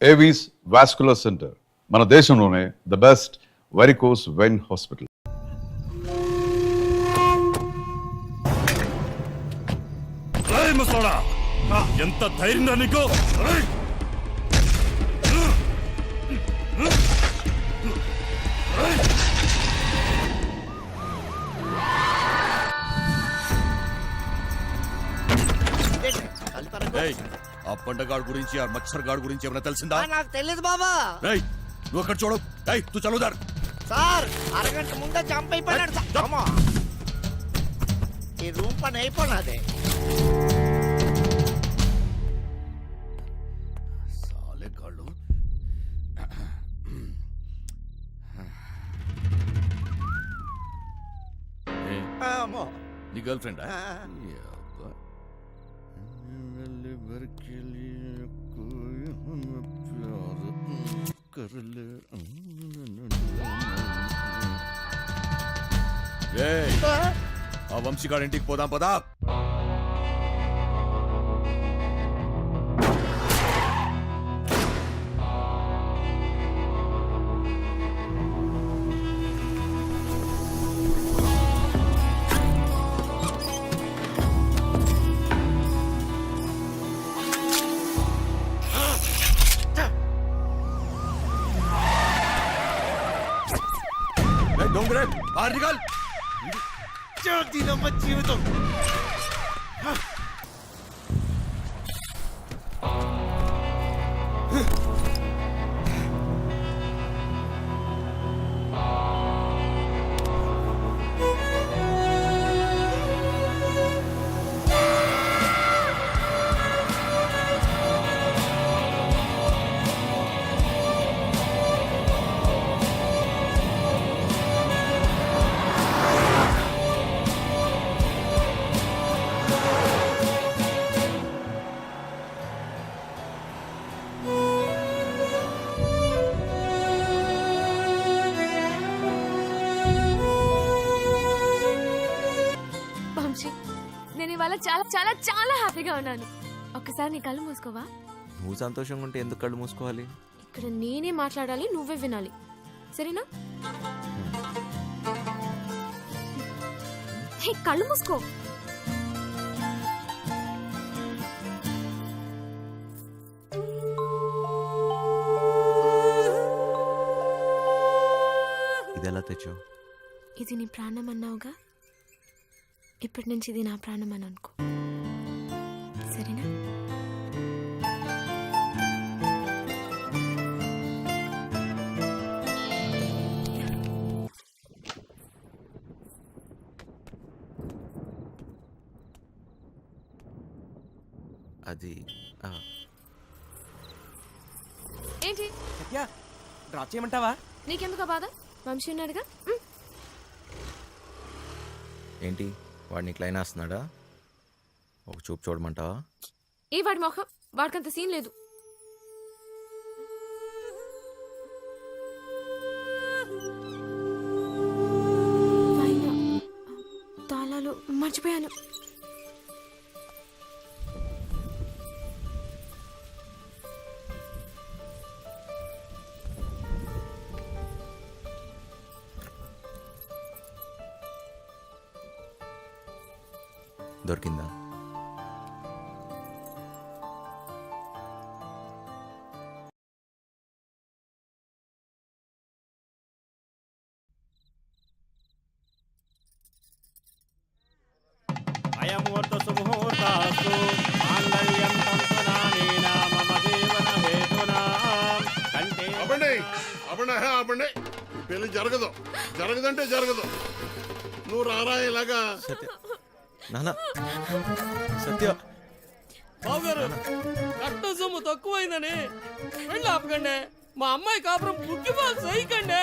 Avis vascular centre మన దేశంలోనే the best varicose vein hospital. ఎంత ధైర్యం నీకు? ఆ పండగాడు గురించి ఆ మచ్చర్ గాడు గురించి ఏమైనా తెలిసిందా? నాకు తెలియదు బాబా. నువ్వు అక్కడ చూడు. తూ చదువుదారు సార్, అరగంట ముందే జంప్ అయిపోయినాడు. ఈ రూమ్ పని అయిపోయినదే. సాలెగాళ్ళు. నీ గర్ల్ ఫ్రెండ్? ఆ వంశీగాడి ఇంటికి పోదాం పదా. డోంగ్రే ఆర్నిగల్ దీనమ్మ జీవితం. నేను ఇవాళ చాలా చాలా చాలా హ్యాపీగా ఉన్నాను. ఒక్కసారి నీ కళ్ళు మూసుకోవా? నువ్వు సంతోషంగా ఉంటే ఎందుకు కళ్ళు మూసుకోవాలి? ఇక్కడ నేనే మాట్లాడాలి, నువ్వే వినాలి, సరేనా? హే, కళ్ళు మూసుకో. ఇది ఎలా తెచ్చావు? ఇది నీ ప్రాణం అన్నావుగా, ఇప్పటి నుంచి ఇది నా ప్రాణం అని అనుకో, సరేనా? అది ఏంటి డ్రాప్ చేయమంటావా? నీకెందుకు బాధ? వంశీ ఉన్నాడుగా. ఏంటి వాడు నీకు లైన్ వేస్తున్నాడా? ఒక చూపు చూడమంటావా? ఏ వాడి మొహం, వాడికంత సీన్ లేదు. తాళాలు మర్చిపోయాను. దొరికిందా? అయముహూర్త సుముహూర్తాస్తు మాంగళ్యం తంతునానేన మమ జీవన హేతునా కంటే. ఆపండి. పెళ్లి జరగదంటే జరగదు. నువ్వు రారా ఇలాగా. నానా సత్య బావగారు, కట్ట సొమ్ము తక్కువైందని వెళ్ళి ఆపకండి. మా అమ్మాయి కాపురం పుట్టిపాలు సైకండి.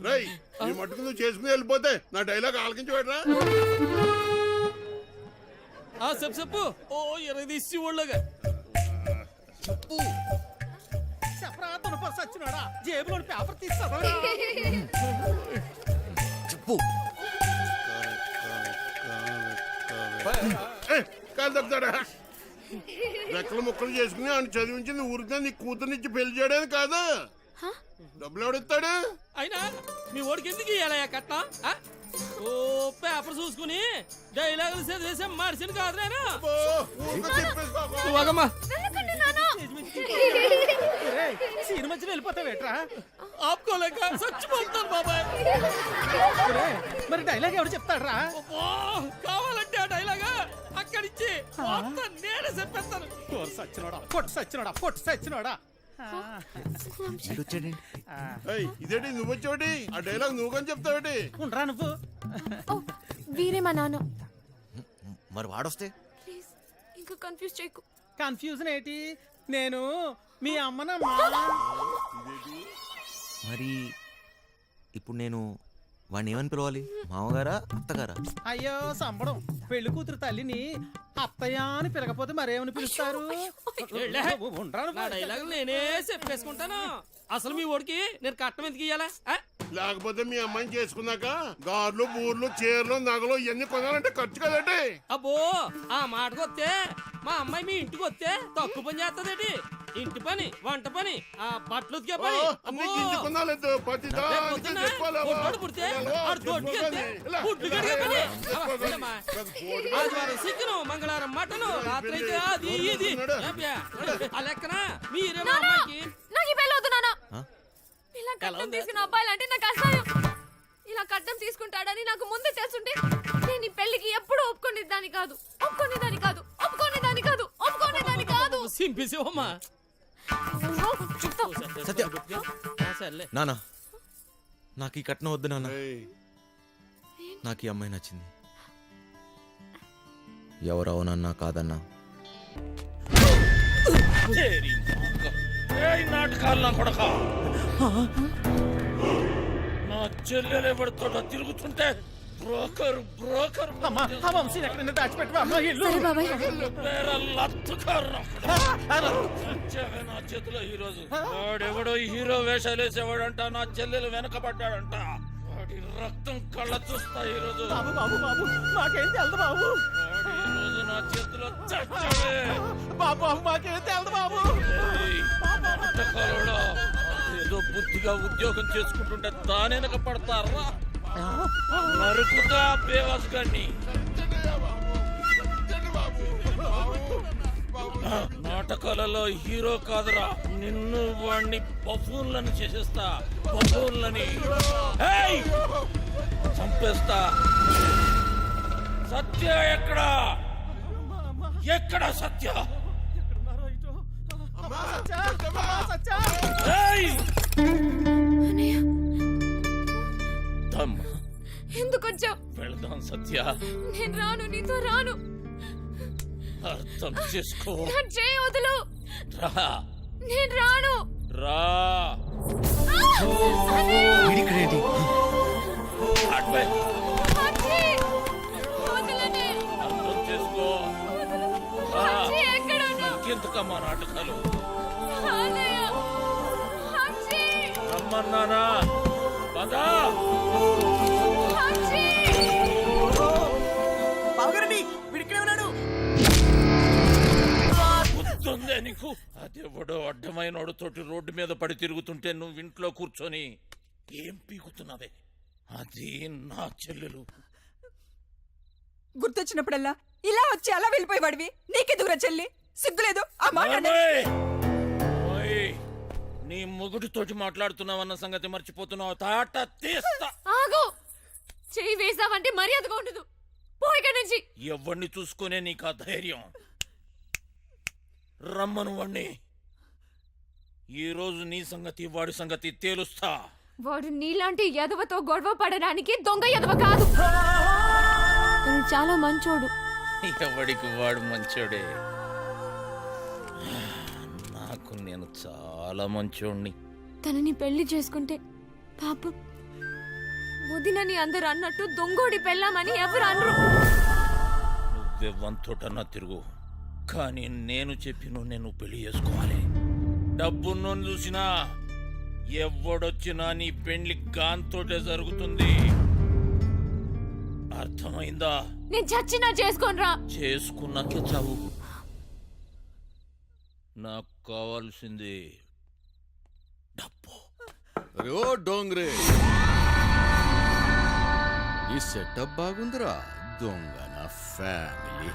రై, ఈ మట్టుకు నువ్వు చేసుకుని వెళ్ళిపోతే నా డైలాగ్ ఆలకించి పెట్టరా. చెప్పు. ఓ 20 తీసి ఒళ్ళగా చెప్పు. సచ్చినాడా జేబులో పేపర్ తీస్తా చెప్పు. కాలు తగ్గుతాడా? రెక్కలు ముక్కలు చేసుకుని ఆయన చదివించింది ఊరికే నీ కూతురునిచ్చి పెళ్లి చేయడానికి కాదు. డబ్బులు ఎవడిస్తాడు? అయినా మీ ఓడికి ఎందుకు ఇయ్యాలయ్యా కట్నం ఆ? ఓ పేపర్ చూసుకుని డైలాగులు చదివేసే మనిషిని కాదు నేను ఓ, ఊరికే తిప్పేసుకోకు. నువ్వు ఆగమ్మా. సినిమా మధ్యలో వెళ్ళిపోతావేట్రా? ఆపుకోలేక చచ్చిపోతాను బాబాయ్. మరి డైలాగ్ ఎవరు చెప్తాడ్రా? అబ్బో, కావాలంటే ఆ డైలాగా అక్కడి నుంచి మొత్తం నేనే చెప్పేస్తాను. పొట్టు సచ్చినోడా. ఏయ్, ఇదేంటి నువ్వు వచ్చేవాటి? ఆ డైలాగ్ నువ్వు కానీ చెప్తావేటి? ఉండరా నువ్వు? ఓ వీరే మా నాన్న. మరి వాడొస్తే ప్లీజ్ ఇంకా కన్ఫ్యూజ్ చేయకు. కన్ఫ్యూజన్ ఏంటి? నేను మీ అమ్మనమ్మా. మరి ఇప్పుడు నేను వాడిని ఏమని పిలవాలి? మామగారా అత్తగారా? అయ్యో సంబడం, పెళ్లి కూతురు తల్లిని అత్తయ్య అని పిలకపోతే మరేమని పిలుస్తారు? ఏళ్ళే. ఉండరా నా నువ్వు? డైలాగులు నేనే చెప్పేసుకుంటాను. అసలు మీ ఓడికి నేను కట్నం ఎందుకు ఇయ్యాలా ఆ? లేకపోతే మీ అమ్మాయిని చేసుకున్నాక గార్లు బూర్లు చీరలు నగలు ఇవన్నీ కొనాలంటే ఖర్చు కదండి. అబ్బో ఆ మాటకు వస్తే మా అమ్మాయి మీ ఇంటికి వస్తే తక్కువ పని చేస్తుందేటి? ఇంటి పని, వంట పని, ఆ బట్టలు ఉతికే పని. అబ్బో, నీకు ఇంటి కొనాలేదు ప్రతి రేపు దానికి పొద్దున్న తెచ్చుకోలేవా? పొట్టోడు పుడితే ఆడు తోటకి వెళ్తే గుడ్లు కడిగే పని. అబ్బా, వెళ్ళమ్మా. ఆదివారం చికెను, మంగళవారం మటను, రాత్రి అయితే అది ఇది. ఏబ్బే, ఆ లెక్కన మీరే మా అమ్మాయికి నాకు ఈ పెళ్ళి వద్దు నాన్న. ఆ? ఇలా ఎలా కట్నం ఉంది? తీసుకున్న అబ్బాయిలంటే నాకు అసహ్యం. ఇలా కట్నం తీసుకుంటాడని నాకు ముందే తెలుసుంటే నేను ఈ పెళ్లికి ఎప్పుడు ఒప్పుకునేదాన్ని కాదు. సింపిసివమ్మా. చెప్తా. సత్య. సర్లే. నానా నాకు ఈ కట్నం వద్దు నాన్న. ఏయ్, నాకు ఈ అమ్మాయి నచ్చింది. ఎవరు అవునన్నా కాదన్నా నాటకాలు కొడక నా చెల్లెలు ఎవరితో తిరుగుతుంటే బ్రోకర్ బ్రోకర్ అమ్మా, ఆ వంశీని ఎక్కడైనా దాచిపెట్టవా? అమ్మా, ఇల్లు. సరే బాబాయ్. నా చేతిలో ఈ రోజు వాడెవడో హీరో వేషాలు వేసేవాడంట. నా చెల్లెలు వెనకబడ్డాడంట. వాడి రక్తం కళ్ళ చూస్తా ఈ రోజు. బాబు బాబు బాబు మాకేం తెలదు బాబు. వాడు ఈ రోజు నా చేతిలో చచ్చాడే. బాబు బాబు మాకేం తెలదు బాబు. ఏయ్, నాటకాలుడా, ఏదో బుద్ధిగా ఉద్యోగం చేసుకుంటుంటే దాని వెనక పడతారా? నరుకుతా బేవాస్ గాన్ని. నాటకాలలో హీరో కాదురా, నిన్ను వాణ్ణి బఫూన్లని చేసేస్తా. బఫూన్లని ఏయ్! చంపేస్తా. సత్య ఎక్కడా? ఎక్కడ సత్య? అమ్మా, సత్య, అమ్మా, సత్య. ఏయ్! అన్నయ్య దమ్. ఎందుకు వచ్చావు? వెళదాం సత్య. నేను రాను, నీతో రాను. అర్థం చేసుకో. నా చేయి వదులు. రా నేను రాను. రా. వీడిక్కడేంటి? అట్వే. అచ్చి! వదలనే. అర్థం చేసుకో. రా. అచ్చి, ఎక్కడున్నావు? ఇంకెందుకమ్మా నాటకాలు? అన్నయ్య. అచ్చి! రమ్మన్నానా? పదా. అచ్చి! బావగారండి, వీడిక్కడే ఉన్నాడు. గుర్తుందే నీకు? అదెవడో అడ్డమైనోడు తోటి రోడ్డు మీద పడి తిరుగుతుంటే నువ్వు ఇంట్లో కూర్చొని ఏం పీకుతున్నావే? అది నా చెల్లెలు. గుర్తొచ్చినప్పుడల్లా ఇలా వచ్చి అలా వెళ్ళిపోయేవాడివి. నీకెదుగురా చెల్లి? సిగ్గులేదు ఆ మాట అనే- ఓయ్! ఓయ్! నీ మొగుడితోటి మాట్లాడుతున్నావన్న సంగతి మర్చిపోతున్నావు. తాట తీస్తా. ఆగు. చెయ్యి వేసావంటే మర్యాదగా ఉండదు. పో ఇక్కడి నుంచి. ఎవరిని చూసుకునే నీకు ఆ ధైర్యం? రమ్మను వాణ్ణి. ఈరోజు నీ సంగతి వాడి సంగతి తేలుస్తా. వాడు నీలాంటి ఎదవతో గొడవ పడడానికి దొంగ ఎదవ కాదు. తను చాలా మంచోడు. ఎవడికి వాడు మంచోడే. నాకు నేను చాలా మంచోడిని. తనని పెళ్లి చేసుకుంటే పాపం వదినని అందరు అన్నట్టు దొంగోడి పెళ్ళామని ఎవరు అనరు. నువ్వే వంతోటన్నా తిరుగు, కానీ నేను చెప్పిన నేను పెళ్లి చేసుకోవాలి. డబ్బును చూసినా ఎవడొచ్చినా నీ పెళ్లి గాంతోటే జరుగుతుంది. అర్థమైందా? నేను చచ్చినా చేసుకోనరా. చేసుకున్నాకే చావు. నాకు కావాల్సింది డబ్బు. అరే ఓ డోంగ్రే, ఈ సెటప్ బాగుందిరా. దొంగ నా ఫ్యామిలీ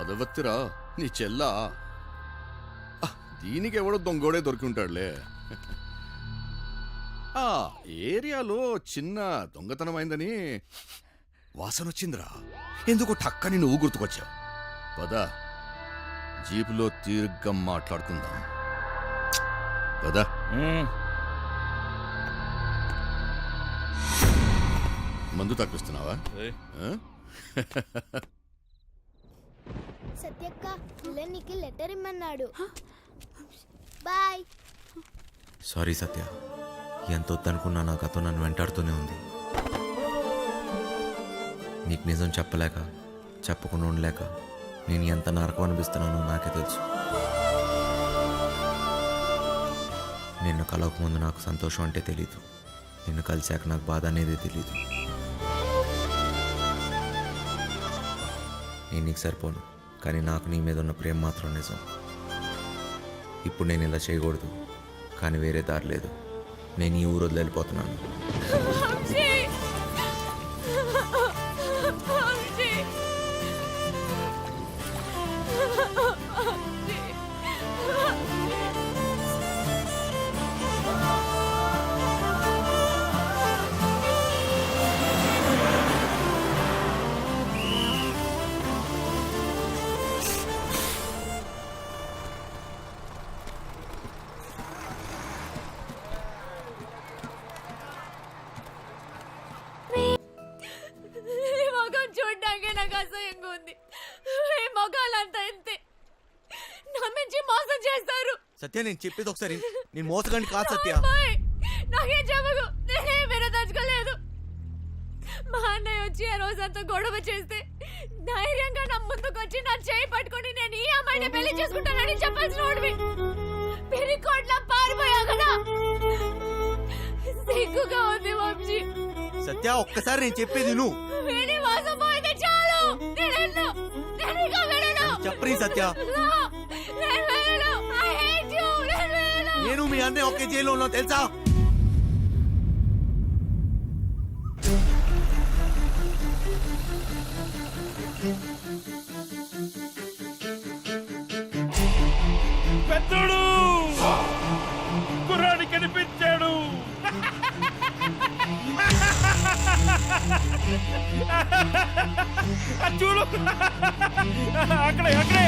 అదవత్తిరా నీ చెల్లా. దీనికి ఎవడో దొంగోడే దొరికి ఉంటాడులే. ఆ ఏరియాలో చిన్న దొంగతనం అయిందని వాసన వచ్చిందిరా. ఎందుకో టక్కని నువ్వు గుర్తుకొచ్చావు. పద, జీపులో తీర్ఘంగా మాట్లాడుకుందాం. పద. మందు తప్పిస్తున్నావా? సత్యక్క నీకు లెటర్ ఇమ్మన్నాడు. బాయ్. సారీ సత్య, ఎంత వద్దనుకున్నా నా కథ నన్ను వెంటాడుతూనే ఉంది. నీకు నిజం చెప్పలేక, చెప్పకుండా ఉండలేక నేను ఎంత నరకం అనిపిస్తున్నానో నాకే తెలుసు. నిన్ను కలవకముందు నాకు సంతోషం అంటే తెలీదు, నిన్ను కలిశాక నాకు బాధ అనేది తెలీదు. నేను నీకు సరిపోను, కానీ నాకు నీ మీద ఉన్న ప్రేమ మాత్రం నిజం. ఇప్పుడు నేను ఇలా చేయకూడదు, కానీ వేరే దారి లేదు. నేను ఈ ఊరు వదిలి వెళ్ళిపోతున్నాను. చూడ్డానికి నాకు అసహ్యంగా ఉంది. ఈ మొగాలంతా ఇంతే, నమ్మించి మోసం చేస్తారు. సత్య, నేను చెప్పేది ఒకసారి, నేను మోసగాన్ని కాదు సత్య. నాకేం చెప్పకు, నేనే విరదలుచుకోలేదు. మా అన్నయ్య వచ్చి ఆ రోజంతా గొడవ చేస్తే ధైర్యంగా నా ముందుకు వచ్చి నా చేయి పట్టుకొని నేను ఈ అమ్మాయిని పెళ్లి చేసుకుంటానని చెప్పాల్సిన వాడివి. పెరికోట్లా పారిపోయా కదా. సిగ్గుగా ఉంది వంశీ. సత్య, ఒక్కసారి నేను చెప్పేది నువ్వు. మోసపోయింది చాలు. చెప్పరి సత్య, నేను మీ అన్నయ్య ఒకే జైల్లో ఉన్నా తెలుసా? పెద్దోడు కుర్రాడి కనిపించాడు. చూడు, అక్కడే అక్కడే.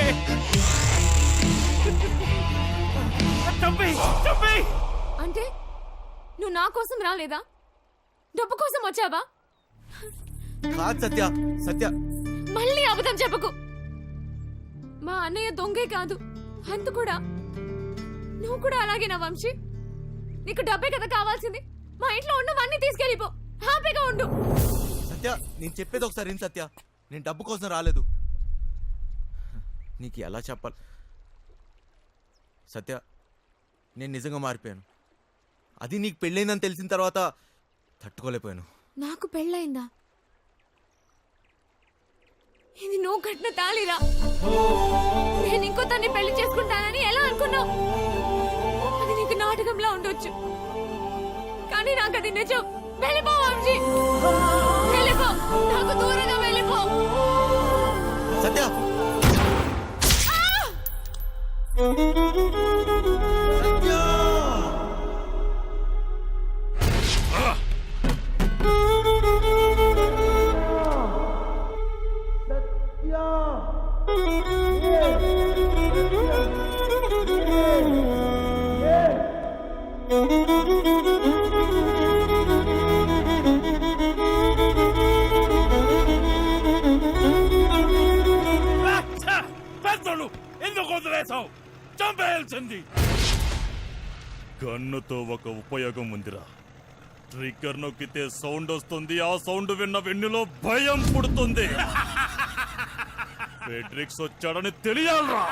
అంటే నువ్వు నా కోసం రాలేదా? డబ్బు కోసం వచ్చావా? కాదు సత్య, సత్య మళ్ళీ అబద్ధం చెప్పకు. మా అన్నయ్య దొంగే కాదు, అంతు కూడా. నువ్వు కూడా అలాగేనా వంశీ? నీకు డబ్బే కదా కావాల్సింది. మా ఇంట్లో ఉన్నవన్నీ తీసుకెళ్ళిపో, హ్యాపీగా ఉండు. సత్య, నేను చెప్పేది ఒకసారి విను సత్య. నేను డబ్బు కోసం రాలేదు. నీకు ఎలా చెప్పాలి సత్య, నేను నిజంగా మారిపోయాను. అది నీకు పెళ్ళైందని తెలిసిన తర్వాత తట్టుకోలేకపోయాను. నాకు పెళ్ళయిందా? ఇది నువ్వు కట్టిన తాళిరా. నేను ఇంకో తన్ని పెళ్లి చేసుకుంటానని ఎలా అనుకున్నావు? అది నీకు నాటకంలా ఉండొచ్చు, కానీ నాకు అది నిజం. వెళ్ళిపో వంశీ, వెళ్ళిపో, నాకు దూరంగా వెళ్ళిపో. సత్య, పెద్దోడు ఎందుకు వదిలేసావు? చంపేయాల్సింది. గన్నుతో ఒక ఉపయోగం ఉందిరా. ట్రిగ్గర్ నొక్కితే సౌండ్ వస్తుంది. ఆ సౌండ్ విన్న వెన్నులో భయం పుడుతుంది. ఫెడ్రిక్స్ వచ్చాడని తెలియాలరా.